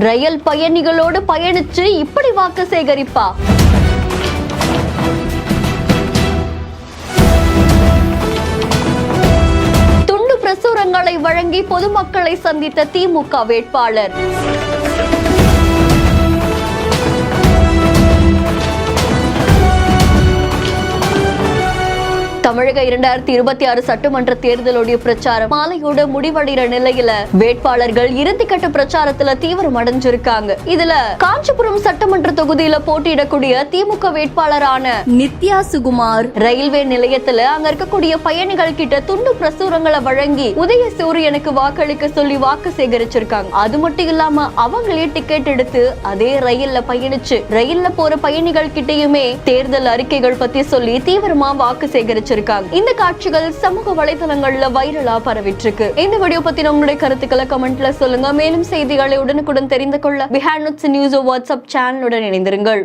ரயில் பயணிகளோடு பயணிச்சு இப்படி வாக்கு சேகரிப்பா? துண்டு பிரசுரங்களை வழங்கி பொதுமக்களை சந்தித்த திமுக வேட்பாளர். தமிழக 2026 சட்டமன்ற தேர்தலுடைய பிரச்சாரம் மாலையோட முடிவடைகிற நிலையில வேட்பாளர்கள் இறுதிக்கட்ட பிரச்சாரத்துல தீவிரம் அடைஞ்சிருக்காங்க. இதுல காஞ்சிபுரம் சட்டமன்ற தொகுதியில போட்டியிடக்கூடிய திமுக வேட்பாளரான நித்யா சுகுமார் ரயில்வே நிலையத்துல அங்க இருக்கக்கூடிய பயணிகள் கிட்ட துண்டு பிரசுரங்களை வழங்கி உதயசூரியனுக்கு வாக்களிக்க சொல்லி வாக்கு சேகரிச்சிருக்காங்க. அது மட்டும் இல்லாம அவங்களே டிக்கெட் எடுத்து அதே ரயில்ல பயணிச்சு ரயில்ல போற பயணிகள் கிட்டயுமே தேர்தல் அறிக்கைகள் பத்தி சொல்லி தீவிரமா வாக்கு சேகரிச்சு. இந்த காட்சிகள் சமூக வலைதளங்கள்ல வைரலா பரவிட்டு இருக்கு. இந்த வீடியோ பத்தி உங்களுடைய கருத்துக்களை கமெண்ட்ல சொல்லுங்க. மேலும் செய்திகளை உடனுக்குடன் தெரிந்து கொள்ள பிஹைண்ட் நியூஸ் வாட்ஸ்அப் சேனலுடன் இணைந்திருங்கள்.